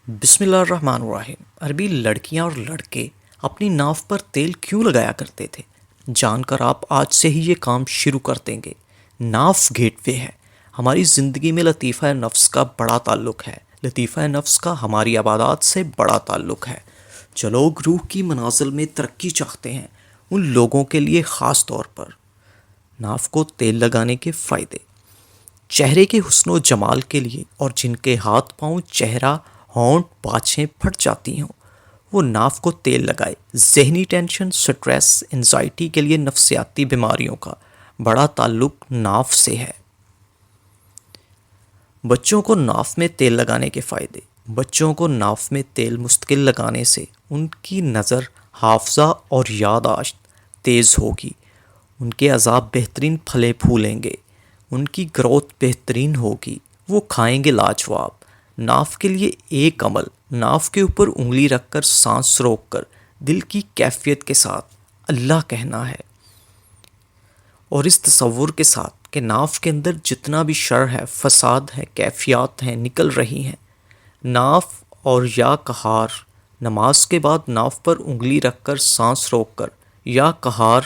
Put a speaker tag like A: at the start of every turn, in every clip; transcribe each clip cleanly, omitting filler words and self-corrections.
A: بسم اللہ الرحمن الرحیم۔ عربی لڑکیاں اور لڑکے اپنی ناف پر تیل کیوں لگایا کرتے تھے، جان کر آپ آج سے ہی یہ کام شروع کر دیں گے۔ ناف گیٹ وے ہے۔ ہماری زندگی میں لطیفہ نفس کا بڑا تعلق ہے۔ لطیفہ نفس کا ہماری عبادات سے بڑا تعلق ہے۔ جو لوگ روح کی منازل میں ترقی چاہتے ہیں، ان لوگوں کے لیے خاص طور پر ناف کو تیل لگانے کے فائدے۔ چہرے کے حسن و جمال کے لیے، اور جن کے ہاتھ پاؤں، چہرہ، ہونٹ، باچھیں پھٹ جاتی ہوں، وہ ناف کو تیل لگائے۔ ذہنی ٹینشن، سٹریس، انزائٹی کے لیے نفسیاتی بیماریوں کا بڑا تعلق ناف سے ہے۔ بچوں کو ناف میں تیل لگانے کے فائدے۔ بچوں کو ناف میں تیل مستقل لگانے سے ان کی نظر، حافظہ اور یادداشت تیز ہوگی، ان کے اعضاء بہترین پھلے پھولیں گے، ان کی گروتھ بہترین ہوگی، وہ کھائیں گے لاجواب۔ ناف کے لیے ایک عمل: ناف کے اوپر انگلی رکھ کر سانس روک کر دل کی کیفیت کے ساتھ اللہ کہنا ہے، اور اس تصور کے ساتھ کہ ناف کے اندر جتنا بھی شر ہے، فساد ہے، کیفیات ہیں، نکل رہی ہیں۔ ناف اور یا قہار: نماز کے بعد ناف پر انگلی رکھ کر سانس روک کر یا قہار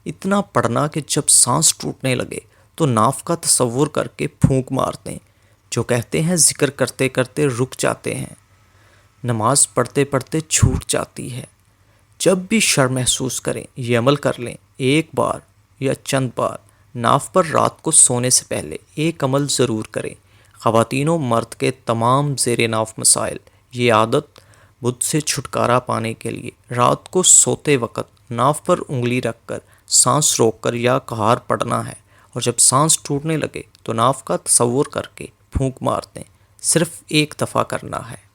A: اتنا پڑھنا کہ جب سانس ٹوٹنے لگے تو ناف کا تصور کر کے پھونک مار دیں۔ جو کہتے ہیں ذکر کرتے کرتے رک جاتے ہیں، نماز پڑھتے پڑھتے چھوٹ جاتی ہے۔ جب بھی شر محسوس کریں، یہ عمل کر لیں۔ ایک بار یا چند بار ناف پر رات کو سونے سے پہلے ایک عمل ضرور کریں۔ خواتین و مرد کے تمام زیر ناف مسائل، یہ عادت بدھ سے چھٹکارا پانے کے لیے رات کو سوتے وقت ناف پر انگلی رکھ کر سانس روک کر یا قہار پڑھنا ہے، اور جب سانس ٹوٹنے لگے تو ناف کا تصور کر کے پھونک مار دیں۔ صرف ایک دفعہ کرنا ہے۔